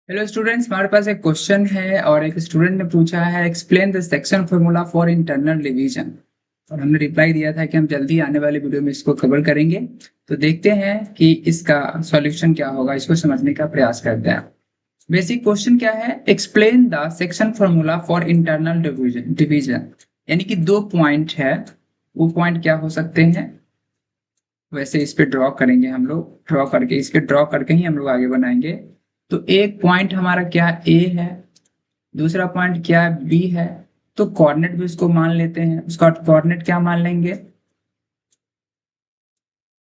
Hello students, हमारे पास एक question है और एक स्टूडेंट ने पूछा है explain the section formula for internal division. और हमने रिप्लाई दिया था कि हम जल्दी आने वाले वीडियो में इसको कवर करेंगे। तो देखते हैं कि इसका सॉल्यूशन क्या होगा, इसको समझने का प्रयास करते हैं। बेसिक क्वेश्चन क्या है, explain the section formula for internal division division. यानी कि दो पॉइंट है, वो पॉइंट क्या हो सकते हैं। वैसे इस पे ड्रॉ करेंगे, हम लोग ड्रॉ करके इस पे ड्रॉ करके ही हम लोग आगे बनाएंगे। तो एक पॉइंट हमारा क्या ए है, दूसरा पॉइंट क्या है बी है। तो कोऑर्डिनेट भी उसको मान लेते हैं, उसका कोऑर्डिनेट क्या मान लेंगे,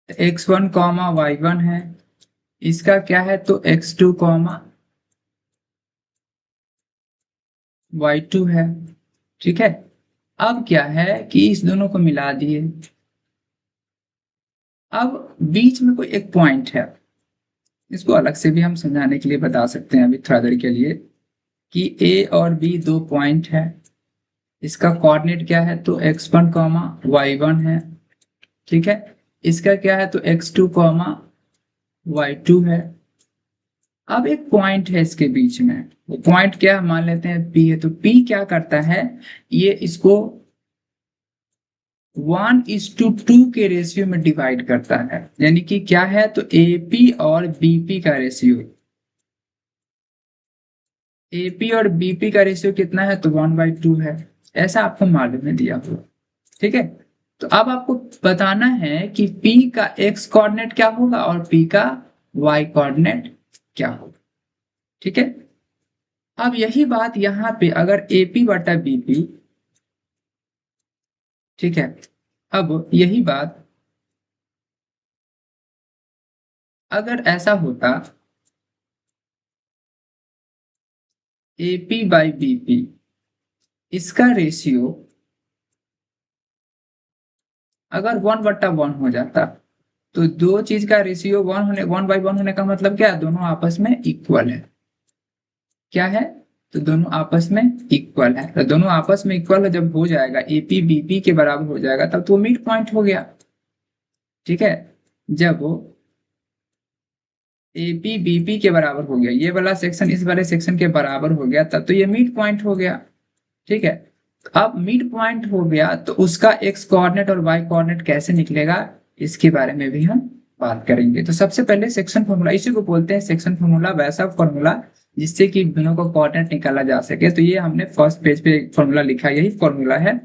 x1 कॉमा y1 है। इसका क्या है तो x2 कॉमा y2 है। ठीक है। अब क्या है कि इस दोनों को मिला दिए। अब बीच में कोई एक पॉइंट है, इसको अलग से भी हम समझाने के लिए बता सकते हैं अभी थोड़ा देर के लिए, कि ए और बी दो पॉइंट है। इसका कोऑर्डिनेट क्या है तो x1 कॉमा y1 है। ठीक है। इसका क्या है तो x2 कॉमा y2 है। अब एक पॉइंट है इसके बीच में, वो पॉइंट क्या मान लेते हैं P है। तो P क्या करता है, ये इसको 1:2 के रेशियो में डिवाइड करता है। यानी कि क्या है तो AP और BP का रेशियो, AP और BP का रेशियो कितना है तो 1/2 है। ऐसा आपको मालूम में दिया हुआ। ठीक है। तो अब आपको बताना है कि P का x कोऑर्डिनेट क्या होगा और P का y कोऑर्डिनेट क्या होगा। ठीक है। अब यही बात यहां पे अगर AP बटा BP, ठीक है, अब यही बात अगर ऐसा होता AP बाई BP, इसका रेशियो अगर 1/1 हो जाता, तो दो चीज का रेशियो 1/1 होने का मतलब क्या है, दोनों आपस में इक्वल है। क्या है तो दोनों आपस में इक्वल है। तो दोनों आपस में इक्वल जब हो जाएगा, AP BP के बराबर हो जाएगा, तब तो मिड पॉइंट हो गया। ठीक है। जब AP BP के बराबर हो गया, ये वाला सेक्शन इस वाले सेक्शन के बराबर हो गया, तब तो ये मिड पॉइंट हो गया। ठीक है। अब मिड पॉइंट हो गया तो उसका एक्स कोऑर्डिनेट और वाई कोऑर्डिनेट कैसे निकलेगा, इसके बारे में भी हम बात करेंगे। तो सबसे पहले सेक्शन फॉर्मूला, इसी को बोलते हैं सेक्शन फॉर्मूला, वैसा फॉर्मूला जिससे कि दोनों का कोऑर्डिनेट निकाला जा सके। तो ये हमने फर्स्ट पेज पे फॉर्मूला लिखा है, यही फॉर्मूला है।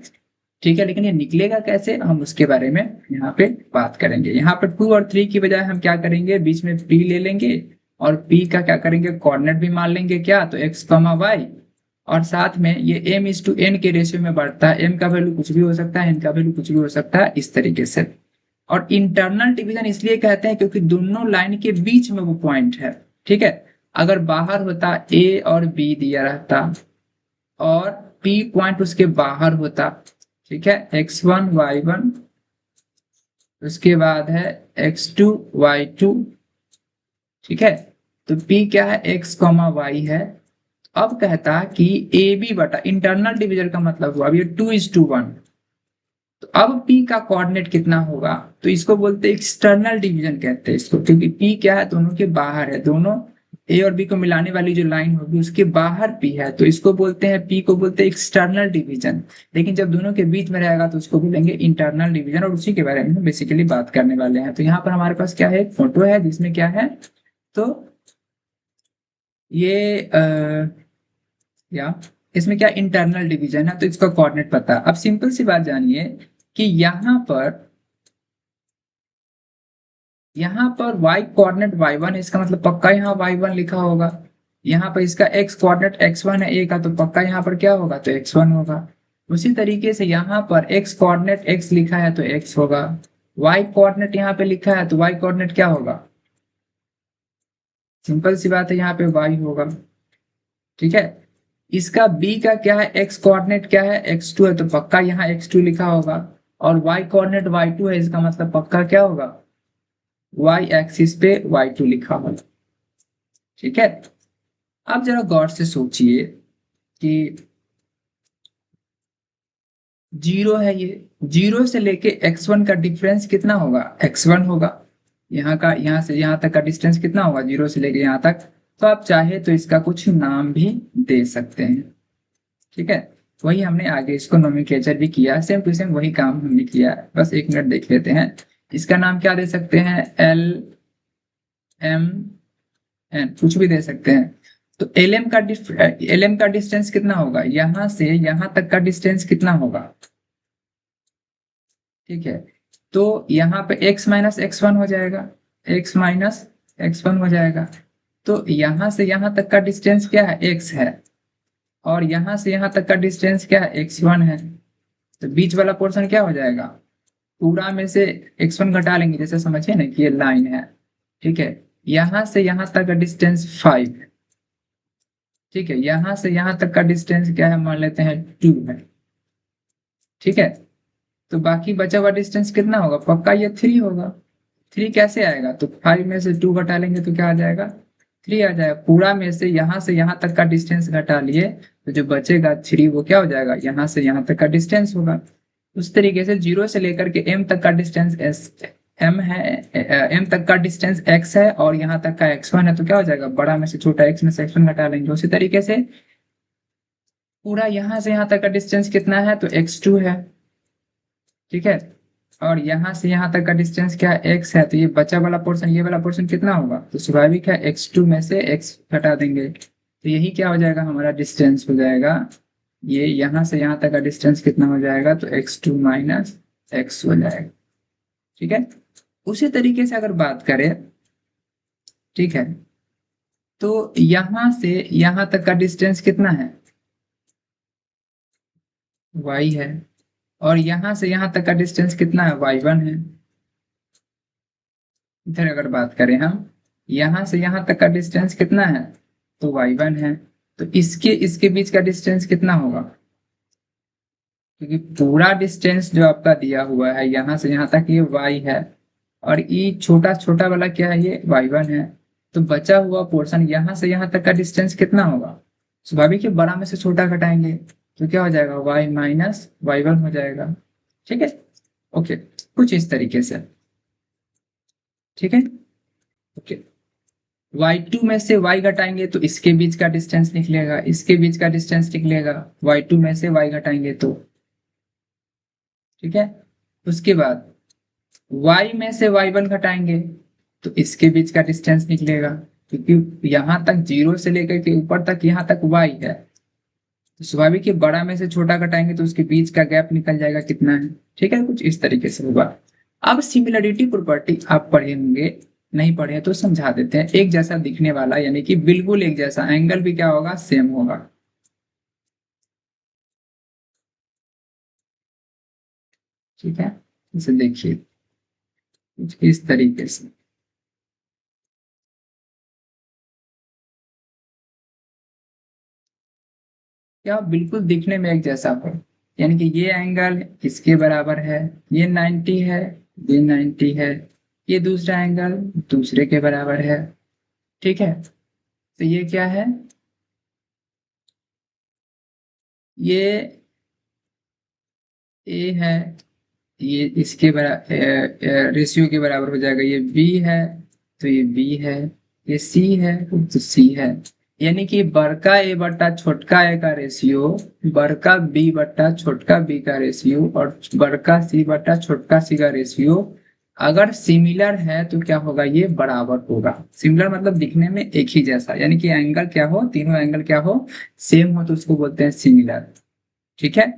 ठीक है। लेकिन ये निकलेगा कैसे, हम उसके बारे में यहाँ पे बात करेंगे। यहाँ पे 2 और 3 की बजाय हम क्या करेंगे, बीच में P ले लेंगे और P का क्या करेंगे कोऑर्डिनेट भी मान लेंगे, क्या तो x कॉमा वाई। और साथ में ये m/n के रेशियो में बढ़ता है, m का वैल्यू कुछ भी हो सकता है, n का वैल्यू कुछ भी हो सकता है, इस तरीके से। और इंटरनल डिवीजन इसलिए कहते हैं क्योंकि दोनों लाइन के बीच में वो पॉइंट है। ठीक है। अगर बाहर होता A और B दिया रहता और P पॉइंट उसके बाहर होता, ठीक है, x1 y1, उसके बाद है x2 y2। ठीक है। तो P क्या है x कॉमा y है। अब कहता कि ए बी बटा, इंटरनल डिवीजन का मतलब हुआ अब ये 2:1। तो अब P का कोऑर्डिनेट कितना होगा, तो इसको बोलते हैं एक्सटर्नल डिवीजन कहते हैं इसको, क्योंकि P क्या है दोनों के बाहर है, दोनों ए और बी को मिलाने वाली जो लाइन होगी उसके बाहर P है, तो इसको बोलते हैं, P को बोलते हैं एक्सटर्नल डिवीजन। लेकिन जब दोनों के बीच में रहेगा तो उसको बोलेंगे इंटरनल डिवीजन, और उसी के बारे में हम बेसिकली बात करने वाले हैं। तो यहाँ पर हमारे पास क्या है, एक फोटो है जिसमें क्या है तो ये या इसमें क्या इंटरनल डिवीजन है, तो इसका कोऑर्डिनेट पता है। अब सिंपल सी बात जानिए कि यहाँ पर y कोऑर्डिनेट y1 है, इसका मतलब पक्का यहाँ y1 लिखा होगा। यहाँ पर इसका x कोऑर्डिनेट x1 है a का, तो पक्का यहाँ पर क्या होगा तो x1 होगा। उसी तरीके से यहाँ पर x कोऑर्डिनेट x लिखा है तो x होगा, y कोऑर्डिनेट यहाँ पे लिखा है तो y कोऑर्डिनेट क्या होगा, सिंपल सी बात है यहाँ पे y होगा। ठीक है। इसका b का क्या है, x कोऑर्डिनेट क्या है x2 है, तो पक्का यहाँ x2 लिखा होगा। और y कोऑर्डिनेट y2 है, इसका मतलब पक्का क्या होगा, y एक्सिस पे y2 लिखा होगा। ठीक है। अब जरा गौर से सोचिए कि जीरो है, ये जीरो से लेके x1 का डिफरेंस कितना होगा, x1 होगा। यहाँ का यहाँ से यहाँ तक का डिस्टेंस कितना होगा, जीरो से लेके यहाँ तक, तो आप चाहे तो इसका कुछ नाम भी दे सकते हैं। ठीक है, वही हमने आगे इसको नोमेनक्लेचर भी किया, सेम टू सेम वही काम हमने किया है। बस एक मिनट देख लेते हैं। इसका नाम क्या दे सकते हैं, एल एम एन, कुछ भी दे सकते हैं। तो एल एम का डिस्टेंस कितना होगा, यहां से यहां तक का डिस्टेंस कितना होगा। ठीक है, तो यहाँ पे x माइनस एक्स वन हो जाएगा, x माइनस एक्स वन हो जाएगा। तो यहां से यहां तक का डिस्टेंस क्या है, x है, और यहां से यहां तक का डिस्टेंस क्या है, x1 है। तो बीच वाला पोर्शन क्या हो जाएगा, पूरा में से x1 घटा लेंगे, जैसे समझिए ना कि ये लाइन है। ठीक है, यहां से यहां तक का डिस्टेंस 5 है। ठीक है, यहां से यहां तक का डिस्टेंस क्या है, मान लेते हैं 2 है। ठीक है, तो बाकी बचा हुआ डिस्टेंस कितना होगा, पक्का ये 3 होगा। 3 कैसे आएगा, तो 5 में से 2 घटा लेंगे तो क्या आ जाएगा, 3 आ जाएगा। पूरा में से यहाँ तक का डिस्टेंस घटा लिए, तो जो बचेगा 3 वो क्या हो जाएगा, यहाँ से यहाँ तक का डिस्टेंस होगा। उस तरीके से 0 से लेकर के m तक का डिस्टेंस m है, m तक का डिस्टेंस x है, और यहाँ तक का x1 है, तो क्या हो जाएगा, बड़ा में से छोटा x में से x1 घटा लेंगे। उसी तरीके से पूरा यहाँ से यहाँ तक का डिस्टेंस कितना है, तो x2 है। ठीक है, और यहाँ से यहाँ तक का डिस्टेंस क्या है, x है। तो ये बचा वाला पोर्शन, ये वाला पोर्शन कितना होगा, तो स्वाभाविक है x2 में से x घटा देंगे, तो यही क्या हो जाएगा, हमारा डिस्टेंस हो जाएगा। ये यहाँ से यहाँ तक का डिस्टेंस कितना हो जाएगा, तो x2 माइनस x हो जाएगा। ठीक है, उसी तरीके से अगर बात करें, ठीक है, तो यहाँ से यहाँ तक का डिस्टेंस कितना है, y है, और यहाँ से यहाँ तक का डिस्टेंस कितना है, y1 है। इधर अगर बात करें हम, यहाँ से यहाँ तक का डिस्टेंस कितना है, तो y1 है। तो इसके इसके बीच का डिस्टेंस कितना होगा, क्योंकि पूरा डिस्टेंस जो आपका दिया हुआ है यहाँ से यहाँ तक ये y है, और ये छोटा छोटा वाला क्या है, ये y1 है। तो बचा हुआ पोर्शन यहाँ से यहाँ तक का डिस्टेंस कितना होगा, स्वाभाविक है बड़ा में से छोटा घटाएंगे, तो क्या हो जाएगा, y माइनस y1 हो जाएगा। ठीक है, ओके, कुछ इस तरीके से। ठीक है, ओके, y2 में से y घटाएंगे तो इसके बीच का डिस्टेंस निकलेगा, इसके बीच का डिस्टेंस निकलेगा, y2 में से y घटाएंगे तो। ठीक है, उसके बाद y में से y1 घटाएंगे तो इसके बीच का डिस्टेंस निकलेगा, क्योंकि यहाँ तक 0 से लेकर के ऊपर तक यहाँ तक y है, तो स्वाभाविक है बड़ा में से छोटा घटाएंगे तो उसके बीच का गैप निकल जाएगा कितना है। ठीक है, कुछ इस तरीके से होगा। अब सिमिलरिटी प्रॉपर्टी आप पढ़ेंगे, नहीं पढ़े तो समझा देते हैं। एक जैसा दिखने वाला, यानी कि बिल्कुल एक जैसा, एंगल भी क्या होगा, सेम होगा। ठीक है, इसे देखिए कुछ इस तरीके से। क्या बिल्कुल दिखने में एक जैसा हो, यानी कि ये एंगल इसके बराबर है, ये 90 है, ये 90 है, ये दूसरा एंगल दूसरे के बराबर है। ठीक है, तो ये क्या है, ये ए है, ये इसके बराबर रेशियो के बराबर हो जाएगा, ये बी है तो ये बी है, ये सी है तो सी है। यानी कि बड़का ए बट्टा छोटका ए का रेशियो, बड़का बी बट्टा छोटका बी का रेशियो, और बड़का सी बट्टा छोटका सी का रेशियो अगर सिमिलर है तो क्या होगा, ये बराबर होगा। सिमिलर मतलब दिखने में एक ही जैसा, यानी कि एंगल क्या हो, तीनों एंगल क्या हो, सेम हो, तो उसको बोलते हैं सिमिलर। ठीक है,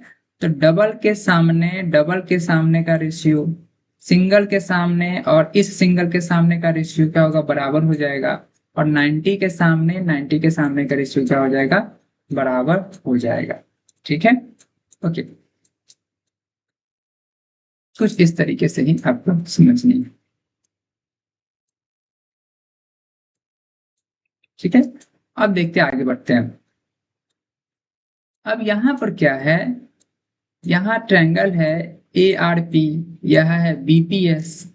तो डबल के सामने का रेशियो सिंगल के सामने, और इस सिंगल के सामने का रेशियो क्या होगा, बराबर हो जाएगा। और 90 के सामने का रेशियो क्या हो जाएगा, बराबर हो जाएगा। ठीक है, ओके, कुछ इस तरीके से ही आपको समझनी है। ठीक है, अब देखते हैं, आगे बढ़ते हैं। अब यहाँ पर क्या है, यहाँ ट्रायंगल है ए आर पी, यह है बीपीएस।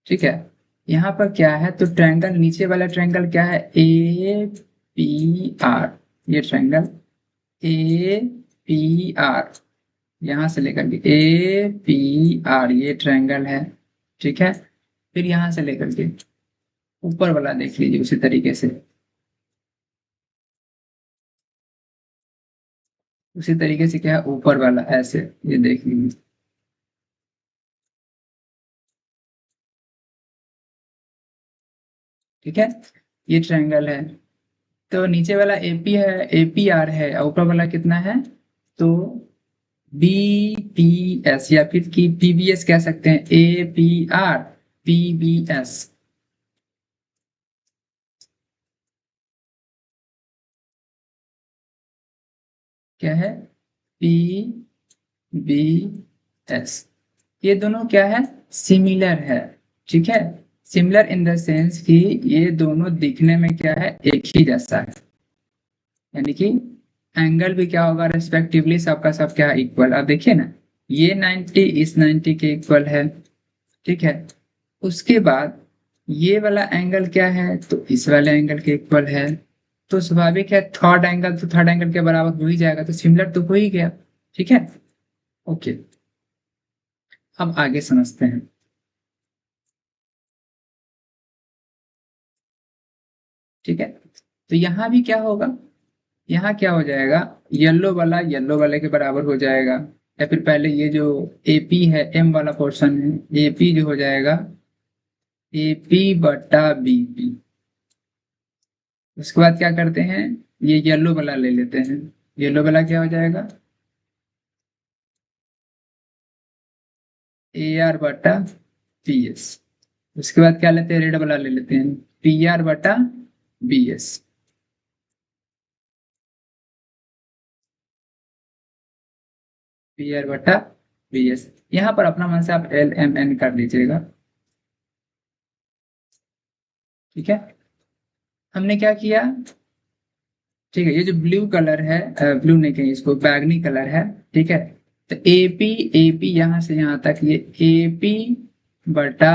ठीक है, यहाँ पर क्या है, तो ट्रायंगल, नीचे वाला ट्रायंगल क्या है, ए पी आर, ये ट्रायंगल ए पी आर, यहां से लेकर के ए पी आर, ये ट्रायंगल है। ठीक है, फिर यहां से लेकर के ऊपर वाला देख लीजिए उसी तरीके से, उसी तरीके से क्या है ऊपर वाला ऐसे, ये देख लीजिए। ठीक है, ये ट्रायंगल है। तो नीचे वाला एपी है, एपीआर है, और ऊपर वाला कितना है, तो बीपीएस, या फिर कि पीबीएस कह सकते हैं, एपीआर पीबीएस। क्या है, पीबीएस। ये दोनों क्या है, सिमिलर है। ठीक है, सिमिलर इन द सेंस कि ये दोनों दिखने में क्या है, एक ही जैसा है। यानी कि एंगल भी क्या होगा, रेस्पेक्टिवली सबका सब क्या है, इक्वल। अब देखिए ना, ये 90 इस 90 के इक्वल है। ठीक है, उसके बाद ये वाला एंगल क्या है, तो इस वाले एंगल के इक्वल है। तो स्वाभाविक है थर्ड एंगल तो थर्ड एंगल के बराबर हो ही जाएगा, तो सिमिलर तो हो ही गया। ठीक है, ओके। अब आगे समझते हैं। ठीक है, तो यहाँ भी क्या होगा, यहाँ क्या हो जाएगा, येलो वाला येलो वाले के बराबर हो जाएगा। या फिर पहले ये जो एपी है, एम वाला पोर्शन है, एपी जो हो जाएगा एपी बटा बीपी। उसके बाद क्या करते हैं, ये येलो वाला ले लेते हैं। येलो वाला क्या हो जाएगा, ए आर बटा पी एस। उसके बाद क्या लेते हैं, रेड वाला ले लेते हैं, पी आर बटा बी एस। पी आर बटा बी एस। यहाँ पर अपना मन से आप एल एम एन कर लीजिएगा। ठीक है, हमने क्या किया, ठीक है, ये जो ब्लू कलर है, ब्लू नहीं कहें इसको, बैगनी कलर है। ठीक है, तो एपी, एपी यहां से यहां तक ये एपी बटा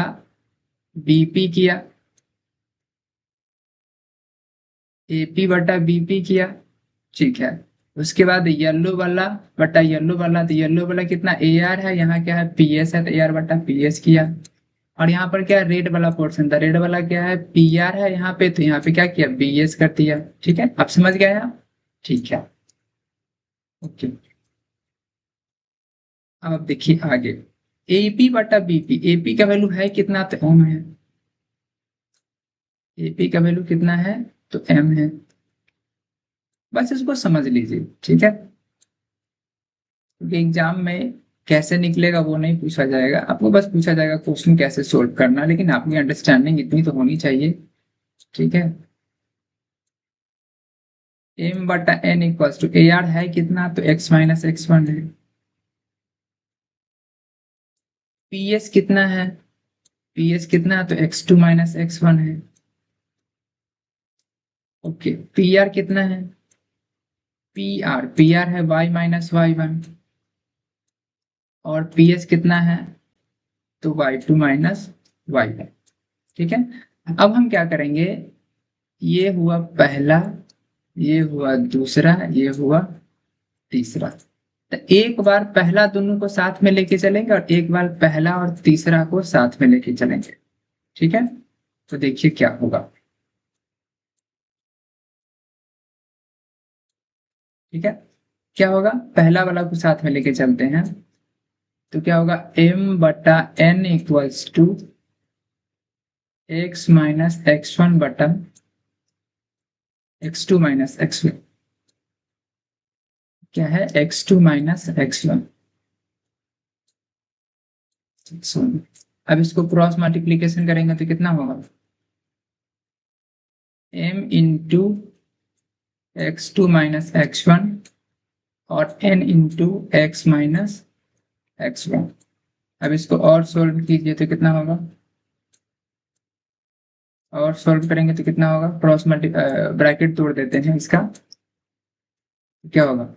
बीपी किया, एपी बटा बीपी किया। ठीक है, उसके बाद येलो वाला बटा येलो वाला, तो येलो वाला कितना ए आर है, यहाँ क्या है पी एस है, तो ए आर बटा पी एस किया। और यहाँ पर क्या रेड वाला पोर्शन था, रेड वाला क्या है पी आर है यहाँ पे, तो यहाँ पे क्या किया बी एस कर दिया। ठीक है, आप समझ गए आप। ठीक है, ओके। अब आप देखिए आगे, एपी बटा बीपी, एपी का वैल्यू है कितना, तो एम है। एपी का वैल्यू कितना है, तो एम है। बस इसको समझ लीजिए। ठीक है, क्योंकि एग्जाम में कैसे निकलेगा वो नहीं पूछा जाएगा, आपको बस पूछा जाएगा क्वेश्चन कैसे सोल्व करना, लेकिन आपकी अंडरस्टैंडिंग इतनी तो होनी चाहिए। ठीक है, एम बटा N equals to A R है कितना, तो एक्स माइनस एक्स वन है। पी एस कितना है, पी एस कितना है, तो X two minus X one है। ओके, पी आर कितना है, पी आर है वाई माइनस वाई वन। और पी एस कितना है, तो Y two minus Y one. ठीक है, अब हम क्या करेंगे, ये हुआ पहला, ये हुआ दूसरा, ये हुआ तीसरा। तो एक बार पहला दोनों को साथ में लेके चलेंगे, और एक बार पहला और तीसरा को साथ में लेके चलेंगे। ठीक है, तो देखिए क्या होगा। ठीक है, क्या होगा, पहला वाला को साथ में लेके चलते हैं, तो क्या होगा, एम बटा N equals to X minus X one बटा X two minus X one. क्या है, X two minus X one. अब इसको क्रॉस मल्टीप्लीकेशन करेंगे तो कितना होगा, M into X two minus X one और N into X minus X one. अब इसको और सोल्व कीजिए तो कितना होगा, और सोल्व करेंगे तो कितना होगा, क्रॉस मल्टी ब्रैकेट तोड़ देते हैं इसका, क्या होगा,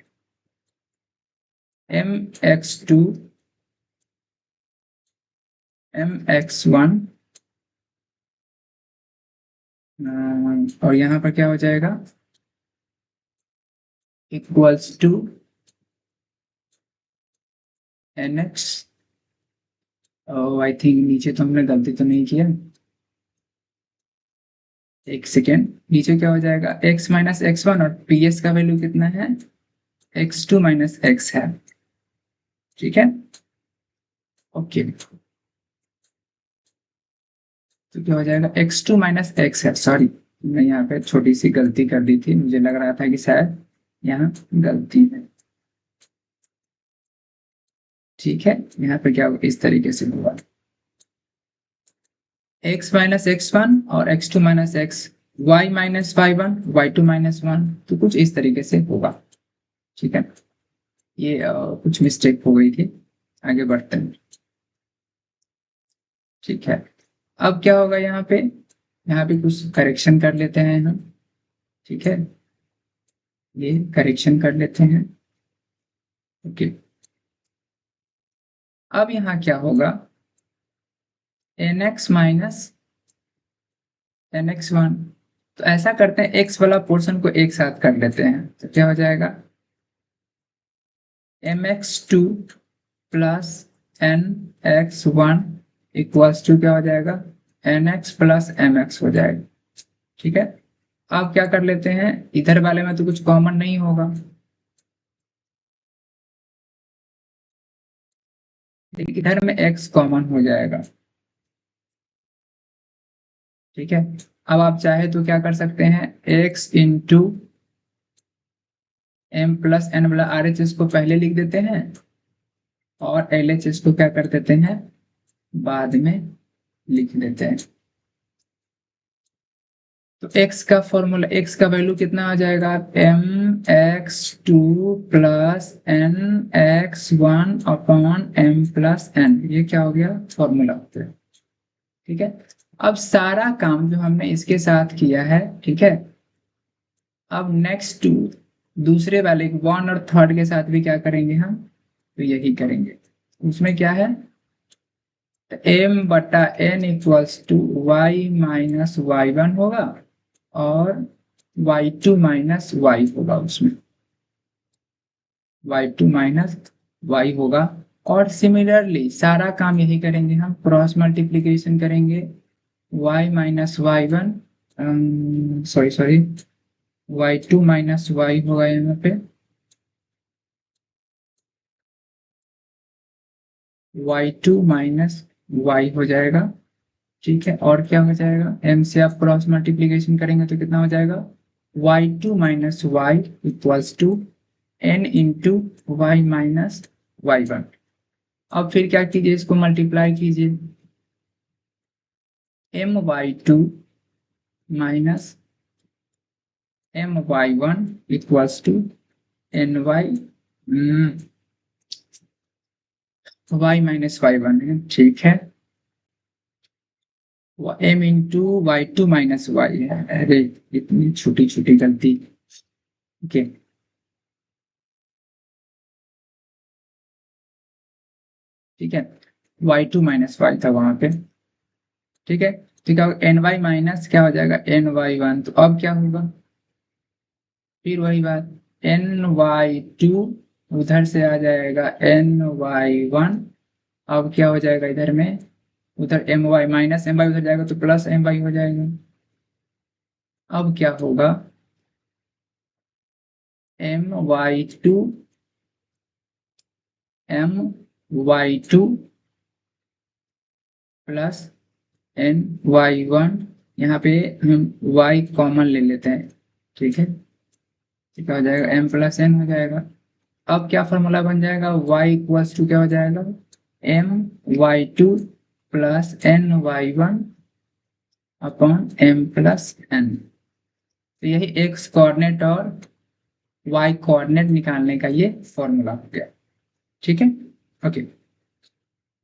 M X two M X one, और यहाँ पर क्या हो जाएगा, equals to N X. I think नीचे तो हमने गलती तो नहीं किया, एक सेकेंड, नीचे क्या हो जाएगा, एक्स माइनस एक्स वन, और पी एस का वैल्यू कितना है, x2 माइनस एक्स है, ठीक है। ओके, तो क्या हो जाएगा, x2 माइनस एक्स है, सॉरी मैं यहाँ पे छोटी सी गलती कर दी थी, मुझे लग रहा था कि शायद यहाँ गलती है, ठीक है। यहाँ पे क्या इस तरीके से होगा, x माइनस एक्स वन और x2 minus X, y minus Y one, y2 minus one, तो कुछ इस तरीके से होगा, ठीक है। ये कुछ मिस्टेक हो गई थी, आगे बढ़ते हैं, ठीक है। अब क्या होगा यहाँ पे कुछ करेक्शन कर लेते हैं हम, ठीक है, ये करेक्शन कर लेते हैं। ओके, अब यहाँ क्या होगा, nx माइनस nx1, तो ऐसा करते हैं x वाला पोर्शन को एक साथ कर लेते हैं, तो क्या हो जाएगा, mx2 plus nx1 equals to क्या हो जाएगा, nx प्लस mx हो जाएगा, ठीक है। अब क्या कर लेते हैं, इधर वाले में तो कुछ कॉमन नहीं होगा, लेकिन इधर में x कॉमन हो जाएगा, ठीक है। अब आप चाहे तो क्या कर सकते हैं, x into M plus N वाला आर एच एस को पहले लिख देते हैं और एल एच एस को क्या कर देते हैं, बाद में लिख देते हैं। तो x का फॉर्मूला, x का वैल्यू कितना आ जाएगा, M X two plus N X one upon M plus N, ये क्या हो गया, फॉर्मूला होता है, ठीक है। अब सारा काम जो हमने इसके साथ किया है, ठीक है, अब नेक्स्ट टू दूसरे वाले वन और थर्ड के साथ भी क्या करेंगे हम, तो यही करेंगे। उसमें क्या है, एम बटा N equals to Y minus Y one होगा और y2 माइनस वाई होगा, उसमें y2 माइनस वाई होगा। और सिमिलरली सारा काम यही करेंगे हम, क्रॉस मल्टीप्लीकेशन करेंगे, y minus Y one, sorry sorry, y2 minus Y होगा यहाँ पे, y2 माइनस वाई हो जाएगा, ठीक है। और क्या हो जाएगा, m से आप क्रॉस मल्टीप्लीकेशन करेंगे तो कितना हो जाएगा, y2 minus Y equals to n into Y minus Y one. अब फिर क्या कीजिए, इसको मल्टीप्लाई कीजिए, M Y two minus M Y one equals to N Y Y minus Y one है, ठीक है। M into Y two minus Y है, अरे इतनी छोटी छोटी गलती, ओके, ठीक है, y2 माइनस वाई था वहां पे, ठीक है। तो क्या होगा, एन वाई माइनस क्या हो जाएगा, एन वाई वन, तो अब क्या होगा, फिर वही बात, एन वाई टू उधर से आ जाएगा एन वाई वन, अब क्या हो जाएगा इधर में, उधर M Y minus M Y उधर जाएगा तो प्लस एम वाई हो जाएगा। अब क्या होगा, M Y two M Y two plus N Y one, यहाँ पे हम y कॉमन ले लेते हैं, ठीक है, क्या हो जाएगा, m प्लस एन हो जाएगा। अब क्या फॉर्मूला बन जाएगा, y इक्वल्स टू क्या हो जाएगा, M Y two plus N Y one upon M plus N. तो यही x कोऑर्डिनेट और y कोऑर्डिनेट निकालने का ये फॉर्मूला हो गया, ठीक है। ओके,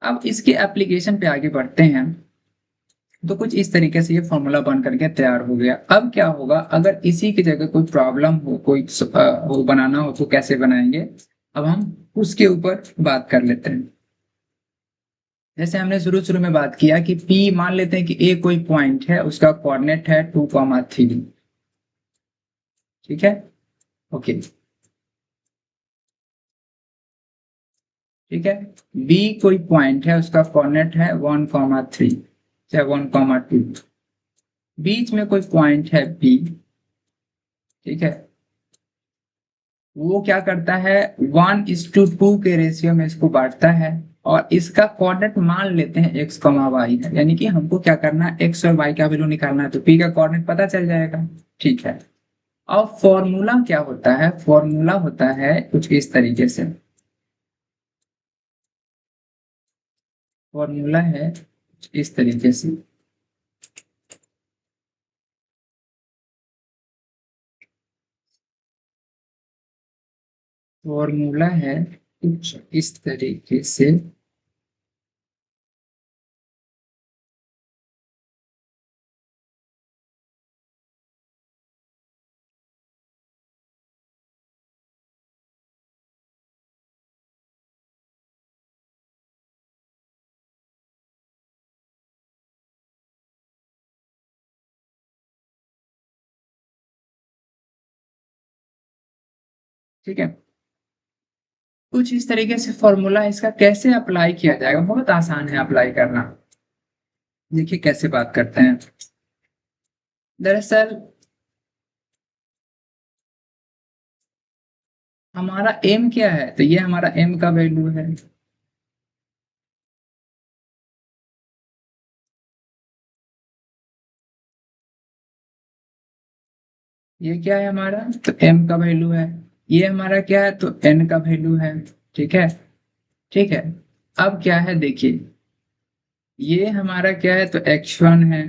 अब इसके एप्लीकेशन पे आगे बढ़ते हैं, तो कुछ इस तरीके से ये फॉर्मूला बन करके तैयार हो गया। अब क्या होगा, अगर इसी की जगह कोई प्रॉब्लम हो, कोई वो बनाना हो तो कैसे बनाएंगे, अब हम उसके ऊपर बात कर लेते हैं। जैसे हमने शुरू शुरू में बात किया कि P मान लेते हैं कि A कोई पॉइंट है, उसका कोऑर्डिनेट है 2,3, ठीक है, ओके, ठीक है। B कोई पॉइंट है, उसका कोऑर्डिनेट है 1,3 चाहे 1,2, बीच में कोई पॉइंट है P, ठीक है, वो क्या करता है, 1:2 के रेशियो में इसको बांटता है, और इसका कोऑर्डिनेट मान लेते हैं एक्स कॉमा वाई है, यानी कि हमको क्या करना है, एक्स और वाई का वैल्यू निकालना है, तो पी का कोऑर्डिनेट पता चल जाएगा। ठीक है। अब फॉर्मूला क्या होता है, फॉर्मूला होता है कुछ इस तरीके से, फॉर्मूला है इस तरीके से। फॉर्मूला है कुछ इस तरीके से। ठीक है, कुछ इस तरीके से फॉर्मूला है, इसका कैसे अप्लाई किया जाएगा, बहुत आसान है अप्लाई करना। देखिए कैसे बात करते हैं। दरअसल हमारा एम क्या है, तो ये हमारा एम का वैल्यू है। ये क्या है हमारा, तो एम का वैल्यू है। ये हमारा क्या है, तो एन का वैल्यू है। ठीक है। ठीक है। अब क्या है देखिए, ये हमारा क्या है, तो x1 है।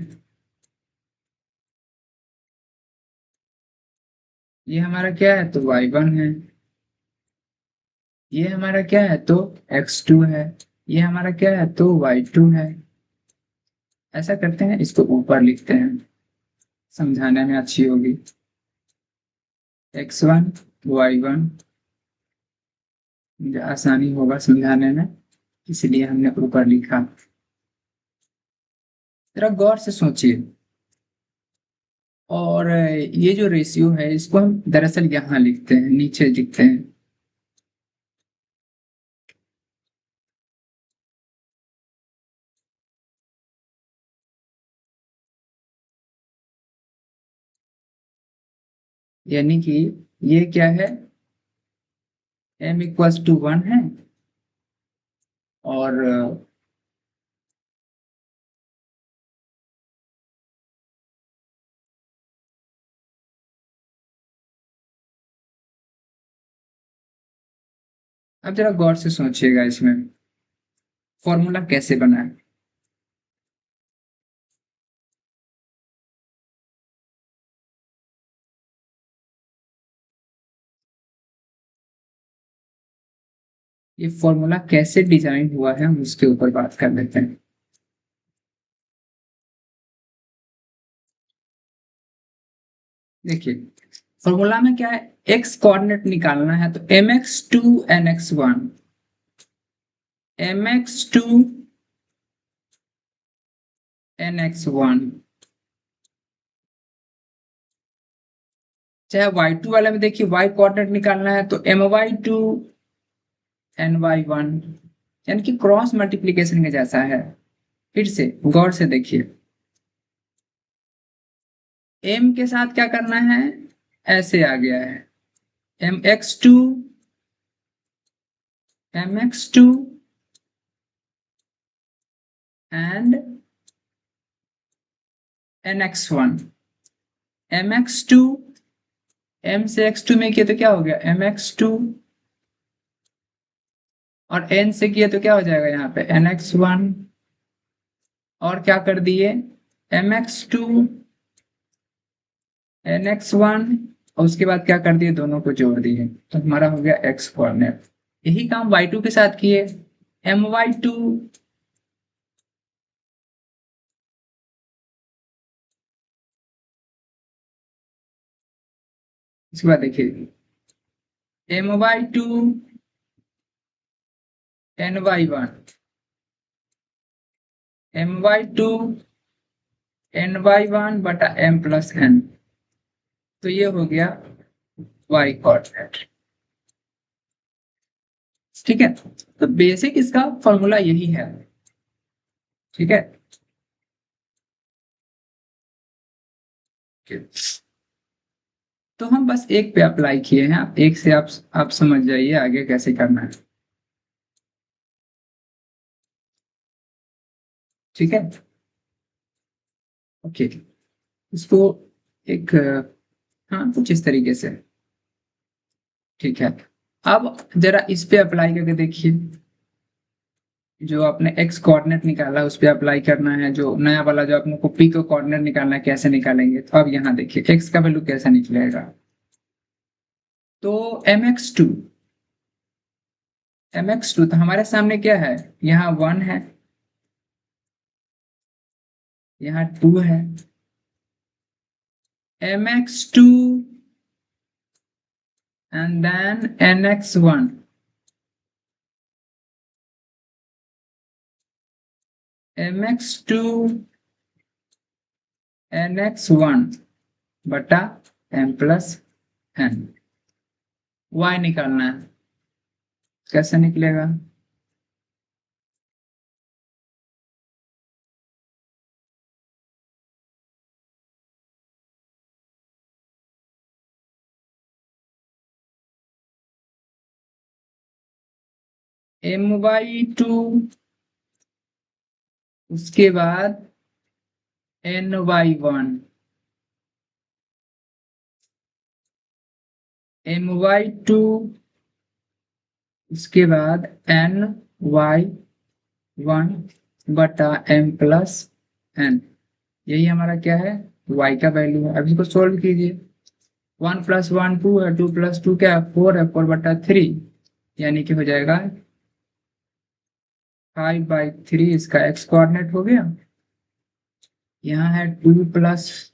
ये हमारा क्या है, तो y1 है। ये हमारा क्या है, तो x2 है। ये हमारा क्या है, तो y2 है। ऐसा करते हैं, इसको ऊपर लिखते हैं, समझाने में अच्छी होगी। x1 y1, आसानी होगा समझाने में, इसलिए हमने ऊपर लिखा। जरा गौर से सोचिए। और ये जो रेशियो है, इसको हम दरअसल यहाँ लिखते हैं, नीचे लिखते हैं। यानी कि ये क्या है, m=1 है, और अब जरा गौर से सोचिएगा इसमें फॉर्मूला कैसे बना है। ये फॉर्मूला कैसे डिजाइन हुआ है, हम उसके ऊपर बात कर लेते हैं। देखिए फॉर्मूला में क्या है, एक्स कोऑर्डिनेट निकालना है, तो mx2 nx1 चाहे y2 वाले में देखिए, y कोऑर्डिनेट निकालना है, तो my2 ny1, यानी कि क्रॉस मल्टीप्लीकेशन के जैसा है। फिर से गौर से देखिए, m के साथ क्या करना है, ऐसे आ गया है, mx2 and nx1। mx2, m से x2 में किया तो क्या हो गया, mx2, और n से किया तो क्या हो जाएगा यहाँ पे nx1, और क्या कर दिए, mx2 nx1, और उसके बाद क्या कर दिए, दोनों को जोड़ दिए, तो हमारा हो गया x कोऑर्डिनेट। यही काम y2 के साथ किए, my2, इसके बाद देखिए my2 ny1, my2 ny1 बटा m+n, तो ये हो गया y कोऑर्डिनेट। ठीक है, तो बेसिक इसका फॉर्मूला यही है। ठीक है। तो हम बस एक पे अप्लाई किए हैं, आप एक से आप समझ जाइए आगे कैसे करना है। ठीक है, ओके। इसको एक हाँ कुछ इस तरीके से। ठीक है, अब जरा इस पे अप्लाई करके देखिए। जो आपने एक्स कोऑर्डिनेट निकाला उस पे अप्लाई करना है, जो नया वाला जो आपने को पी को कोऑर्डिनेट निकालना है कैसे निकालेंगे। तो अब यहाँ देखिए एक्स का वैल्यू कैसे निकलेगा। तो mx2 तो हमारे सामने क्या है, यहाँ 1 है, यहाँ 2 है। mx2 and then nx1, mx2 nx1 बटा m प्लस n। y निकालना है, कैसे निकलेगा। my2 उसके बाद ny1, my2 उसके बाद ny1 बटा m प्लस n। यही हमारा क्या है, y का वैल्यू है। अब इसको सोल्व कीजिए। 1 + 1 2 है, 2 + 2 क्या है 4 है, 4/3 यानी कि हो जाएगा 5/3। इसका x कोऑर्डिनेट हो गया। यहाँ है 2 +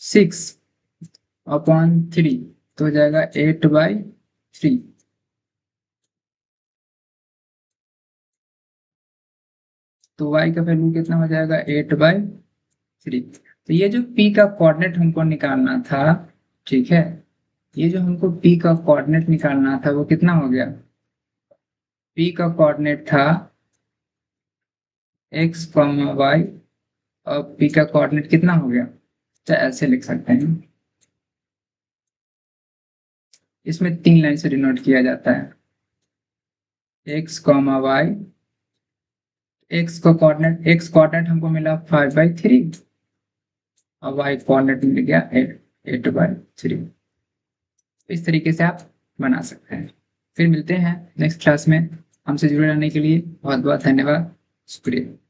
6/3 तो हो जाएगा 8/3। तो y का वैल्यू कितना हो जाएगा 8/3। तो ये जो p का कोऑर्डिनेट हमको निकालना था, ठीक है, ये जो हमको p का कोऑर्डिनेट निकालना था वो कितना हो गया। p का कोऑर्डिनेट था x, y और p का कोऑर्डिनेट कितना हो गया। तो ऐसे लिख सकते हैं, इसमें 3 लाइन से डिनोट किया जाता है। x, y, x कोऑर्डिनेट हमको मिला 5/3 और y कोऑर्डिनेट मिल गया 8/3। इस तरीके से आप बना सकते हैं। फिर मिलते हैं नेक्स्ट क्लास में। हमसे जुड़े रहने के लिए बहुत बहुत धन्यवाद, शुक्रिया।